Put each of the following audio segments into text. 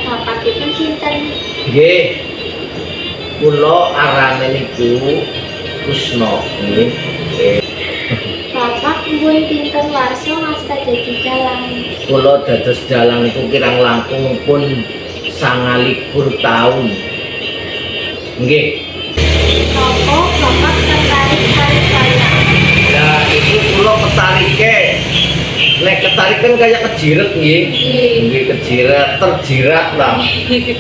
Bapakipun sinten? Nggih. Kula arane niku Kusno nggih. Bapak pun pinten warsa ngasta dadi dalang? Kula dados dalang itu kirang langkung pun 29 tahun. Nggih. Apa Bapak tertarik kali wayang? Nah, itu kula ketarike. Nek ketarik kan kayak kejiret nggih. Nggih kejiret, terjirat lah.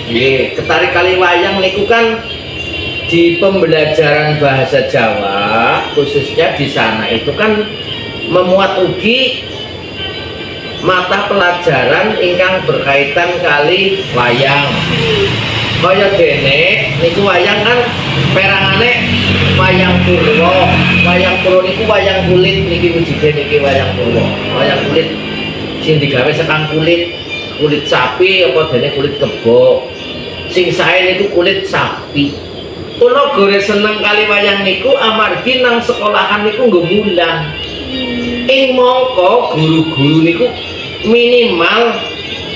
Nggih, ketarik kali wayang niku kan di pembelajaran bahasa Jawa, khususnya di sana itu kan memuat ugi mata pelajaran ingkang berkaitan kali wayang. Kaya dene niku wayang kan perangane wayang Purwa. Wayang Purwa niku wayang kulit niki wujudé niki wayang Purwa. Wayang kulit sing digawe sekang kulit sapi apa dene kulit kebo. Sing sae niku kulit sapi. Kula gore seneng kali wayang niku amargi nang sekolahan niku nggo mulang. Ing mangka guru-guru niku minimal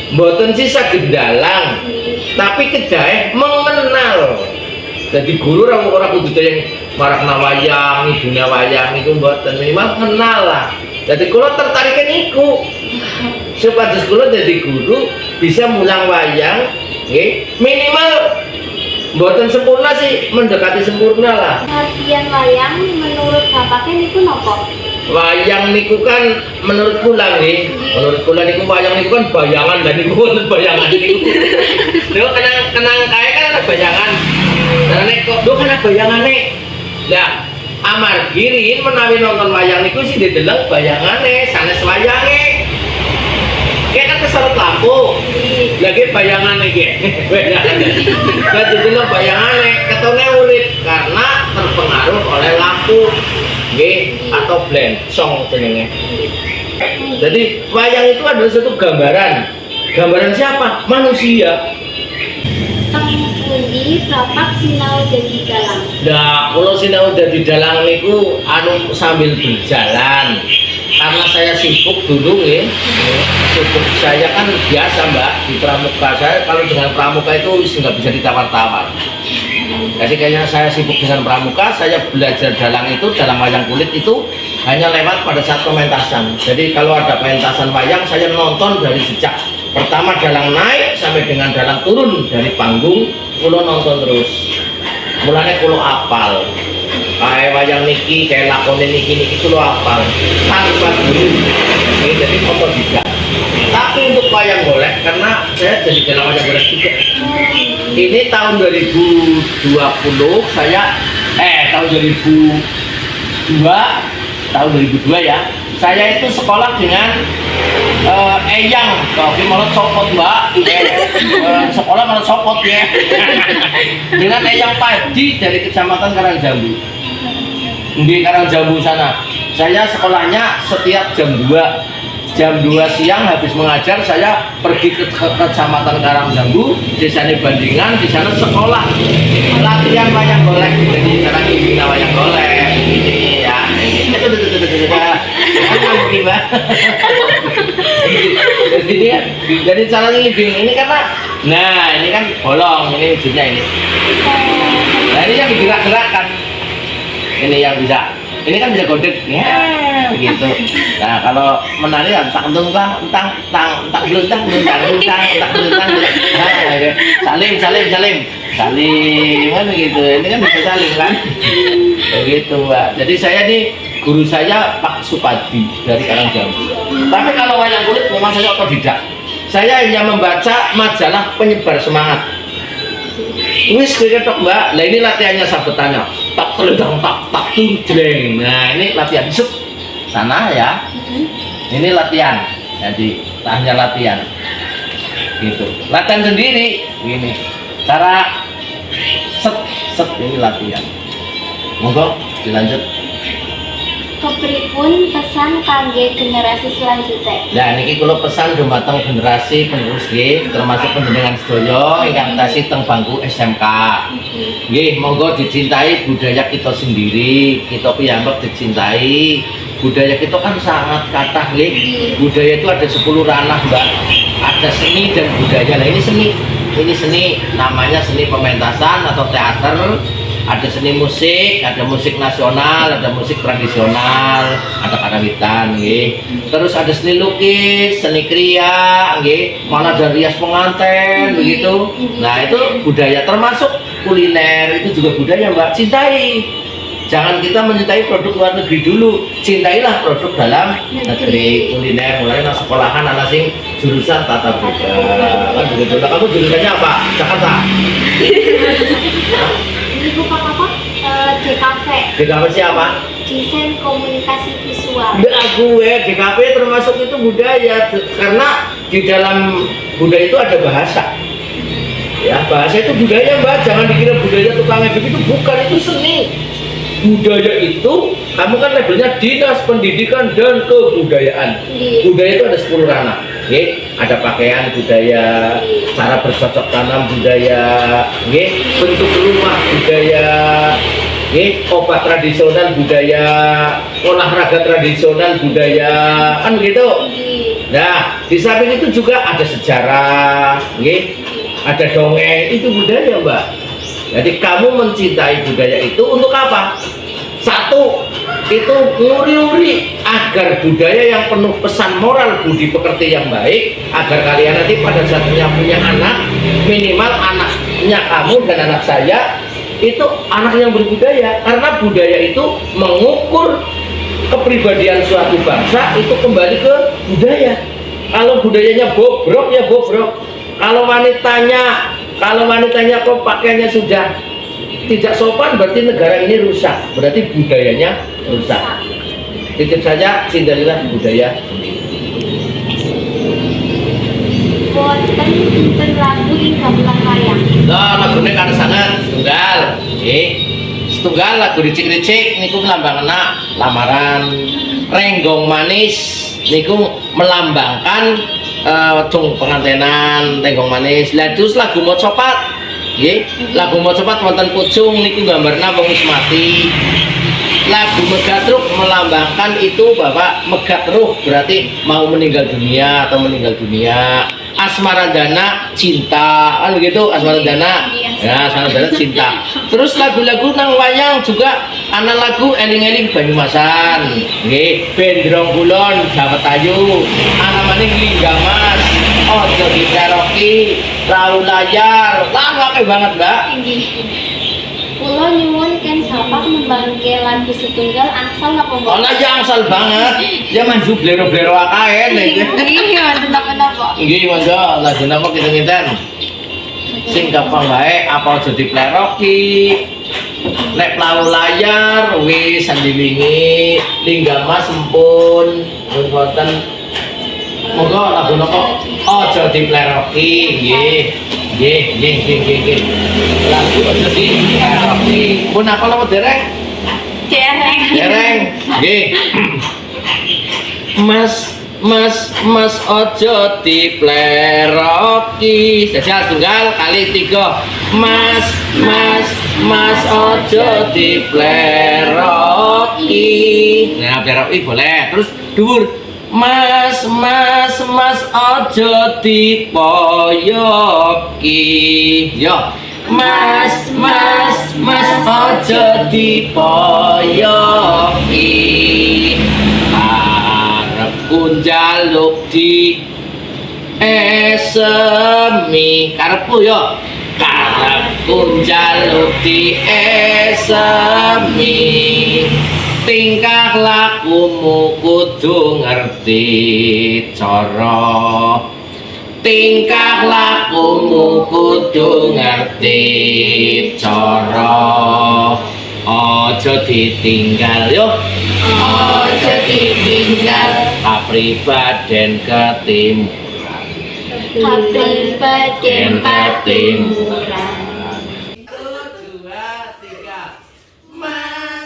mboten sih saged dalang, tapi kejahe mengenal. Jadi guru ora kudu yang marakna wayang, ibune wayang niku mboten, minimal kenal lah. Jadi kula tertarik niku. Supados kula jadi guru bisa mulang wayang, nggih, minimal mboten sempurna sih, mendekati sempurna lah. Latihan wayang menurut Bapaknya niku napa? Wayang niku kan menurut kula nggih, menurut kula niku wayang niku kan bayangan dan niku wonten bayangan niku. Lho kenang kae kan ada bayangan. Nah nek kok kan ada bayangane. Lah amargi riyin menawi nonton wayang niku sing dideleng bayangane sanes wayange. Kayak kan kesorot lampu. Lagi bayangane iki. Bayangane. Lah dideleng bayangane ketone urip karena terpengaruh oleh lampu. Nggih, atau blencong jenenge. Jadi wayang itu adalah satu gambaran. Gambaran siapa? Manusia. Teng pundi Bapak sinau dadi dalang? Nah, kalau sinau dadi dalang niku anu sambil berjalan. Karena saya sibuk dulu ya. Sibuk saya kan biasa Mbak di pramuka. Saya kalau dengan pramuka itu nggak bisa ditawar-tawar. Jadi kayaknya saya sibuk dengan pramuka, saya belajar dalang itu, dalang wayang kulit itu hanya lewat pada saat pementasan. Jadi kalau ada pementasan wayang, saya nonton dari sejak pertama dalang naik sampai dengan dalang turun dari panggung, kulo nonton terus. Mulanya kulo apal. Kayak wayang niki, kayak lakone niki kulo apal. Tanpa guru. Jadi otodidak. Tapi untuk wayang golek, karena saya jadi dalang wayang golek juga. Ini tahun 2020 saya tahun 2002 ya, saya itu sekolah dengan Eyang, tapi malah copot Mbak, sekolah malah copot ya, dengan Eyang Padi dari Kecamatan Karangjambu, di Karangjambu sana. Saya sekolahnya setiap jam 2 siang habis mengajar saya pergi ke Kecamatan Karangjambu, desanya Bandingan, di sana sekolah latihan wayang golek. Jadi sekarang ini wayang golek ini ya. Jadi caranya ini karena nah ini kan bolong, ini ujungnya ini. Nah ini yang digerak-gerakkan. Ini yang bisa. Ini kan bisa godek ya begitu. Nah kalau menari ya entang belentang salim kan begitu. Ini kan bisa saling kan begitu Mbak. Jadi saya nih guru saya Pak Supadi dari Karangjambu. Tapi kalau wayang kulit memang saya otodidak. Saya hanya membaca majalah penyebar semangat. Wis ketok Mbak. Lah ini latihannya sabetannya. Tak terledang tak jreng. Nah, ini latihan set sana ya. Ini latihan. Jadi hanya latihan. Gitu. Latihan sendiri gini. Cara set ini latihan. Monggo dilanjut. Kepripun pesan kangge generasi selanjutnya? Nah niki kula pesan dumateng generasi penerus nggih, termasuk panjenengan sedaya ingkang tasih teng bangku SMK. Nggih, monggo dicintai budaya kita sendiri, kita piyambak dicintai. Budaya kita kan sangat kathah nggih. Budaya itu ada 10 ranah, Mbak. Ada seni dan budaya. Nah ini seni. Ini seni namanya seni pementasan atau teater. Ada seni musik, ada musik nasional, ada musik tradisional, ada karawitan nggih. Terus ada seni lukis, seni kriya nggih, malah ada rias pengantin begitu. Nah, itu budaya, termasuk kuliner itu juga budaya, Mbak. Cintai. Jangan kita mencintai produk luar negeri dulu, cintailah produk dalam negeri. Kuliner mulai nang sekolahan anak sing jurusan tata boga. Kan begitu. Kamu jurusannya apa? Jakarta. Ibu apa? DKV. DKV siapa? Desain Komunikasi Visual. Enggak, gue DKV termasuk itu budaya, karena di dalam budaya itu ada bahasa. Ya, bahasa itu budaya, Mbak. Jangan dikira budaya tukangnya begitu, bukan, itu seni. Budaya itu, kamu kan labelnya Dinas Pendidikan dan Kebudayaan. Budaya itu ada 10 ranah. Ada pakaian budaya, cara bercocok tanam budaya, bentuk rumah budaya, obat tradisional budaya, olahraga tradisional budaya, kan gitu. Nah, di samping itu juga ada sejarah, ada dongeng, itu budaya, Mbak. Jadi kamu mencintai budaya itu untuk apa? Satu, itu nguri-nguri agar budaya yang penuh pesan moral budi pekerti yang baik, agar kalian nanti pada saat punya anak, minimal anaknya kamu dan anak saya itu anak yang berbudaya, karena budaya itu mengukur kepribadian suatu bangsa, itu kembali ke budaya. Kalau budayanya bobrok ya bobrok, kalau wanitanya kok pakaiannya sudah tidak sopan, berarti negara ini rusak, berarti budayanya rusak. Titip saja, cintailah budaya. Boten pinten lagu ing gamelan wayang. Nah, lagunya kan sangat setunggal lagu ricik-ricik niku melambangkan lamaran. Renggong manis niku melambangkan cung pengantenan, renggong manis. Lah terus lagu mocopat. Lagu mocopat wonten pucung niku gambarna wong wis mati. Lagu megatruk melambangkan itu Bapak megat ruh, berarti mau meninggal dunia atau meninggal dunia. Asmaradana cinta, kan begitu, Asmaradana. Ya, Asmaradana cinta. Terus lagu-lagu nang wayang juga ana lagu eling-eling Banyumasan, nggih, Bendrong Kulon, Dawet Ayu, ana maning Linggamas, Ojo Diteroki, Rau Layar. Lah akeh banget, Mbak. Kulo nyuwun ken Bapak membangke lagu setunggal angsal napa mboten? Oh, ya angsal banget. Ya manju blero-blero akae nek. Iya, wonten napa? Nggih, monggo lagu napa kinten-kinten. Sing gampang wae apa aja dipleroki. Nek Lau Layar wis sandiwingi, Linggamas sempun wonten. Monggo lagu napa aja dipleroki, nggih. Nggih. Lagu aja dipleroki. Pun apa nama dereng? Dereng. Nggih. Mas ojo dipleroki. Jajal tunggal kali 3. Mas ojo dipleroki. Nah, pleroki boleh. Terus dhuwur. Mas ojo dipoyoki. Yo. Mas ojo dipoyoki. Arepku njaluk di esemi. Karepku yo. Karepku njaluk di esemi. Tingkah lakumu kudu ngerti cara. Tingkah lakumu kudu ngerti cara. Aja ditinggal yo. Aja ditinggal. Kapribaden ketimuran. Kapribaden ketimuran. 1, 2, 3. Mas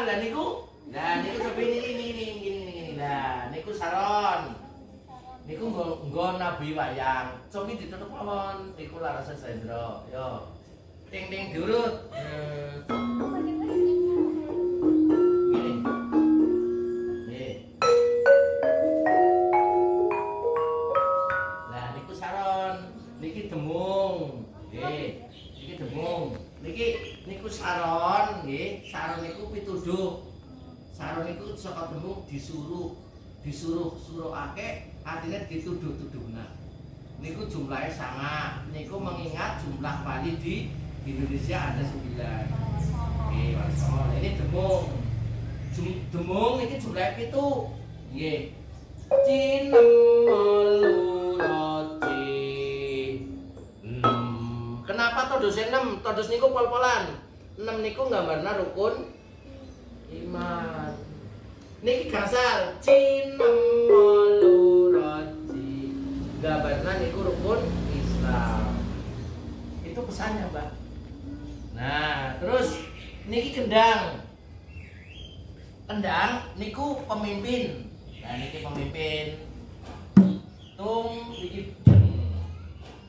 lah niku. Nah, niku coba ini. Nah, niku saron. Niku nggo nabi wayang. Coba ditutup mawon. Niku Laras Sendro. Yo. Ting ting diurut. Gini. Nih. Nah, niku saron. Niki demung. Nggih. Niki demung. Niku saron, nggih. Saron niku pituduh. Saron niku saka demung disuruhake artinya dituduh-tuduhna. Niku jumlahnya sangat. Niku mengingat jumlah wali di Indonesia ada 9. Nggih, wasol. Ini demung. Demung niki jumlahnya 7. Nggih. Cinem melurati. Kenapa todosnya 6? Todos niku pol-polan. 6 niku nggambarna rukun iman. Niki gangsal cinem melurati. Nggambarna niku rukun Islam. Itu pesannya, Mbak. Nah, terus niki kendang. Kendang niku pemimpin. Nah, niki pemimpin. Tung niki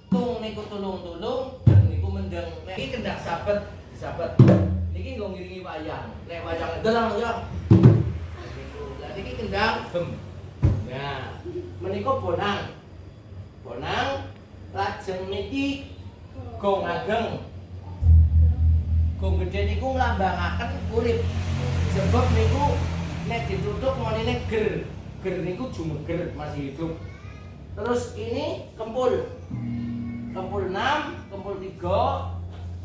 tung niku tulung-tulung, niku mendeng. Niki kendang sabet. Niki nggo ngiringi wayang. Nek wayang delang ya. Niku. Lah niki kendang bem. Nah, menika bonang. Bonang lajeng niki gong ageng. Gong gede niku nglambangaken urip. Sebab niku nek ditutup monine ger. Ger niku jumeger masih hidup. Terus ini kempul. Kempul 6, kempul 3,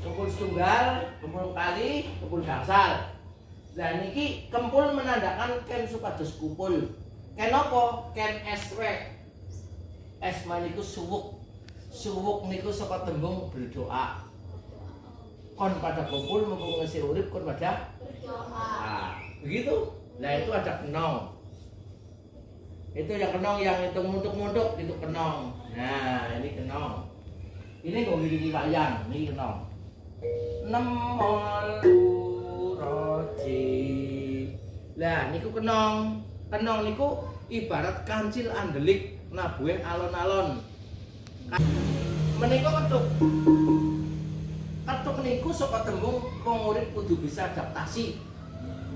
kempul setunggal, kempul kali, kempul gangsal. Lah niki kempul menandakan ken supados kumpul. Ken apa? Ken SW. Esma niku suwuk. Suwuk niku saka tembung berdoa. Kon pada kumpul mumpung ngisi urip kon pada berdoa. Nah, begitu. Nah itu ada kenong. Itu yang kenong yang hitung muntuk-muntuk itu kenong. Nah, ini kenong. Ini kok ngiringi wayang, ini kenong. Nemolurati. Lah niku kenong. Kenong niku ibarat kancil andelik nabuhe alon-alon. Menika ketuk. Ketuk niku saka tembung wong urip kudu bisa adaptasi.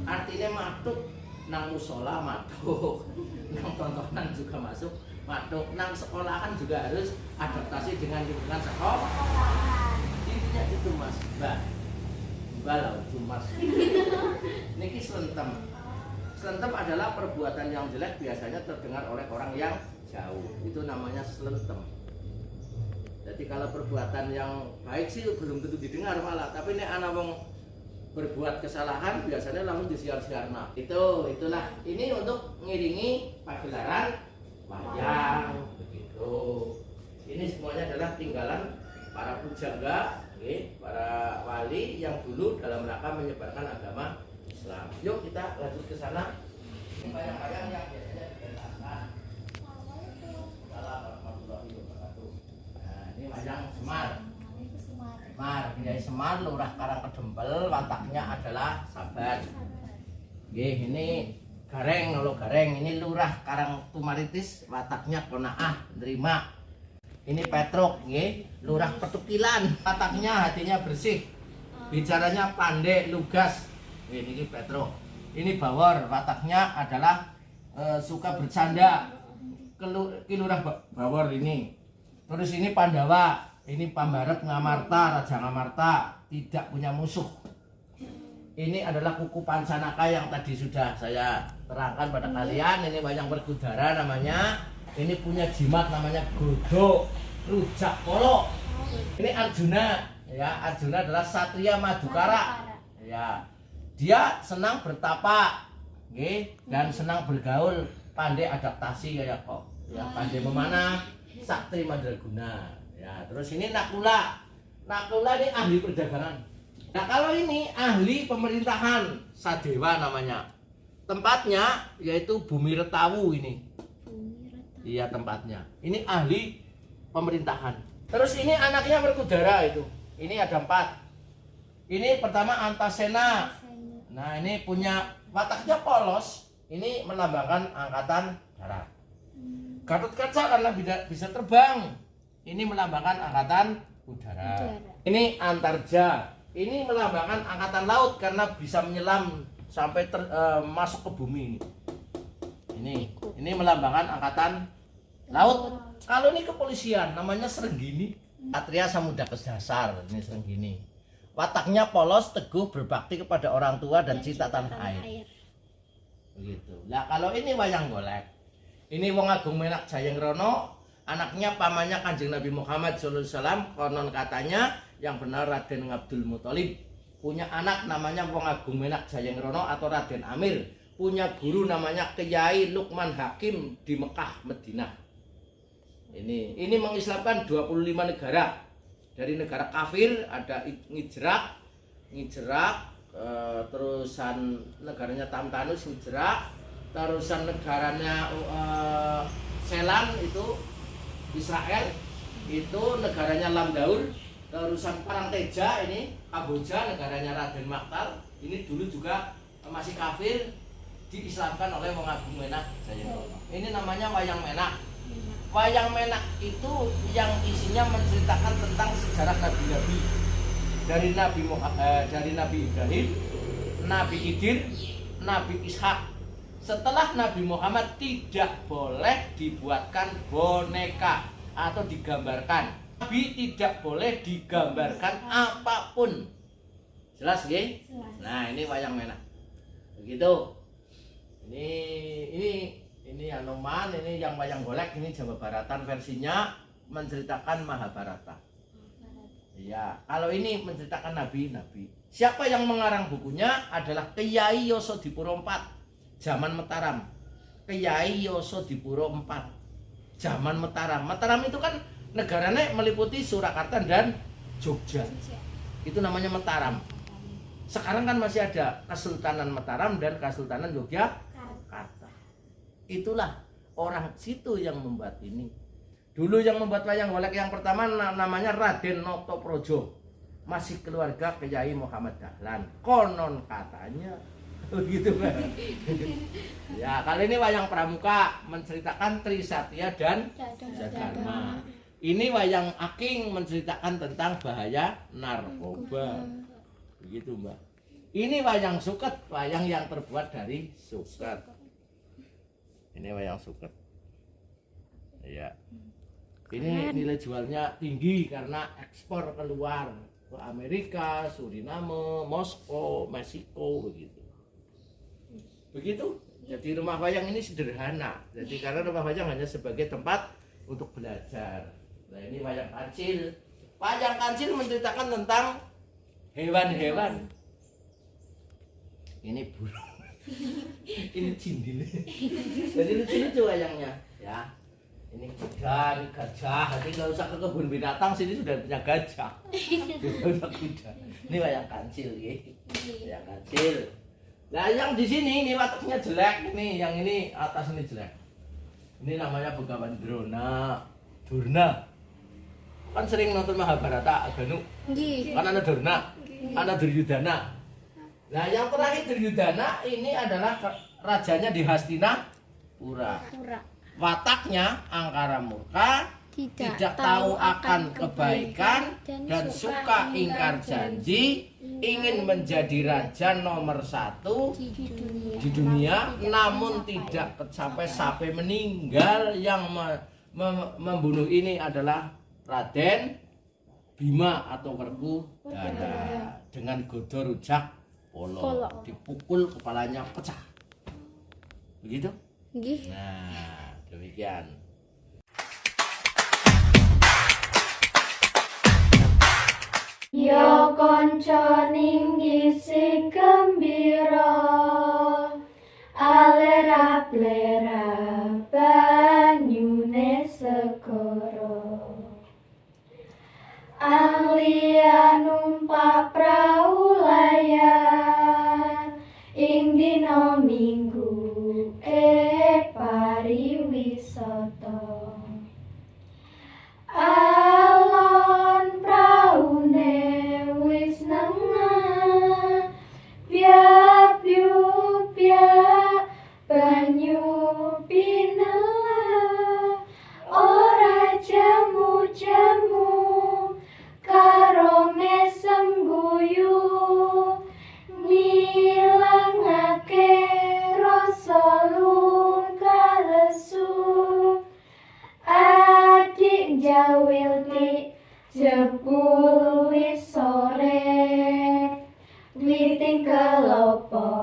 Artinya matuk nang musala matuk. Nang tontonan juga masuk matuk, nang sekolahan juga harus adaptasi dengan lingkungan sekolah. Intinya itu Mas, Mbak. Mbak itu Mas. Niki slentem. Slentem adalah perbuatan yang jelek biasanya terdengar oleh orang yang jauh. Itu namanya slentem. Jadi kalau perbuatan yang baik sih belum tentu didengar malah, tapi nek ana wong berbuat kesalahan biasanya langsung disiar-siarna. Itulah ini untuk ngiringi pagelaran wayang begitu. Ini semuanya adalah tinggalan para pujangga, para wali yang dulu dalam rangka menyebarkan agama Islam. Yuk kita lanjut ke sana. Ini wayang-wayang yang biasanya dipentaskan. Assalamualaikum warahmatullahi wabarakatuh. Nah, ini wayang Semar. Kiai Semar, Lurah Karangkedempel, wataknya adalah Saban. Nggih, ini Gareng, Nolo Gareng, ini Lurah Karangtumaritis, wataknya Konaah, nerima. Ini Petruk, nggih, Lurah Petukilan, wataknya hatinya bersih. Bicaranya pandai, lugas. Ini Petruk. Ini Bawor, wataknya adalah suka bercanda. Kilurah Bawor ini. Terus ini Pandawa. Ini Pambarep Ngamarta, Raja Ngamarta, tidak punya musuh. Ini adalah kuku Pancanaka yang tadi sudah saya terangkan pada kalian. Ini wayang Werkudara namanya. Ini punya jimat namanya Godho Rujak Kolo. Ini Arjuna, ya. Arjuna adalah Satria Madukara. Ya. Dia senang bertapa, dan senang bergaul, pandai adaptasi kayak kok. Ya, pandai memanah, sakti madraguna. Ya, terus ini Nakula. Nakula ini ahli perdagangan. Nah, kalau ini ahli pemerintahan, Sadewa namanya. Tempatnya yaitu Bumi Retawu ini. Iya, tempatnya. Ini ahli pemerintahan. Terus ini anaknya Werkudara itu. Ini ada 4. Ini pertama Antasena. Nah, ini punya wataknya polos. Ini melambangkan angkatan darat. Gatot Kaca karena bisa terbang. Ini melambangkan angkatan udara. Ini Antarja. Ini melambangkan angkatan laut karena bisa menyelam sampai masuk ke bumi. Ini melambangkan angkatan laut. Kalau ini kepolisian namanya Serenggini. Satria Samudra Dasar. Ini Serenggini. Wataknya polos, teguh, berbakti kepada orang tua dan cinta tanah air. Begitu. Nah, kalau ini wayang golek. Ini Wong Agung Menak Jayangrono, anaknya pamannya Kanjeng Nabi Muhammad SAW. Konon katanya yang benar Raden Abdul Muthalib. Punya anak namanya Wong Agung Menak Jayangrono atau Raden Amir. Punya guru namanya Kyai Lukman Hakim di Mekah, Madinah. Ini mengislamkan 25 negara. Dari negara kafir ada Ngijrak, terusan negaranya Tamtanus Ngijrak, terusan negaranya Selan itu Israel, itu negaranya Lamdaur, terusan Parangteja ini Kamboja, negaranya Raden Maktal. Ini dulu juga masih kafir, diislamkan oleh Wong Agung Menak Jayangrono. Ini namanya wayang menak. Wayang menak itu yang isinya menceritakan tentang sejarah nabi-nabi dari Nabi Ibrahim, Nabi Khidir, Nabi Ishak. Setelah Nabi Muhammad tidak boleh dibuatkan boneka atau digambarkan. Nabi tidak boleh digambarkan apapun. Jelas nggih? Nah, ini wayang menak. Begitu. Ini Anoman, ini yang wayang golek, ini Jawa Baratan versinya menceritakan Mahabharata. Iya, kalau ini menceritakan nabi-nabi. Siapa yang mengarang bukunya adalah Kyai Yosodipuro IV, zaman Mataram. Kyai Yosodipuro IV, zaman Mataram. Mataram itu kan negaranya meliputi Surakarta dan Jogja. Itu namanya Mataram. Sekarang kan masih ada Kesultanan Mataram dan Kesultanan Yogyakarta. Itulah orang situ yang membuat ini. Dulu yang membuat wayang golek yang pertama namanya Raden Notoprojo, masih keluarga Kyai Muhammad Dahlan. Konon katanya begitu kan. Ya, kali ini wayang pramuka menceritakan Trisatya dan Jadharma. Ini wayang aking menceritakan tentang bahaya narkoba. Begitu, Mbak. Ini wayang suket, wayang yang terbuat dari suket. Ini wayang suket. Ya. Ini nilai jualnya tinggi karena ekspor keluar ke Amerika, Suriname, Moskow, Meksiko begitu. Begitu. Jadi rumah wayang ini sederhana. Jadi karena rumah wayang hanya sebagai tempat untuk belajar. Nah, ini wayang kancil. Wayang kancil menceritakan tentang hewan-hewan. Ini burung. Ini cindil. Jadi lucu-lucu wayangnya, ya. Ini kuda, ini gajah. Jadi nggak usah ke kebun binatang, sini sudah punya gajah. Sudah kuda. Ini wayang kancil, ya. Wayang kancil. Nah, yang di sini ini wataknya jelek, ini yang ini atas ini jelek. Ini namanya Begawan Durna. Kan sering nonton Mahabharata, Aganu. Kan ada Durna, ada Duryudana. Nah, yang terakhir Duryudana ini adalah rajanya di Hastinapura. Wataknya angkara murka, tidak tahu akan kebaikan dan suka ingkar janji, ingin menjadi raja nomor 1 di dunia, namun tidak sampai meninggal. Yang membunuh ini adalah Raden Bima atau Werkudara dengan godo rujak polo, dipukul kepalanya pecah. Begitu? Nah, demikian. Yo konco ninggisi gembira, alera plera banyune segoro. Anglia numpak prau layar ing dina Minggu pariwisata. Alon praune wis nengah biar sapa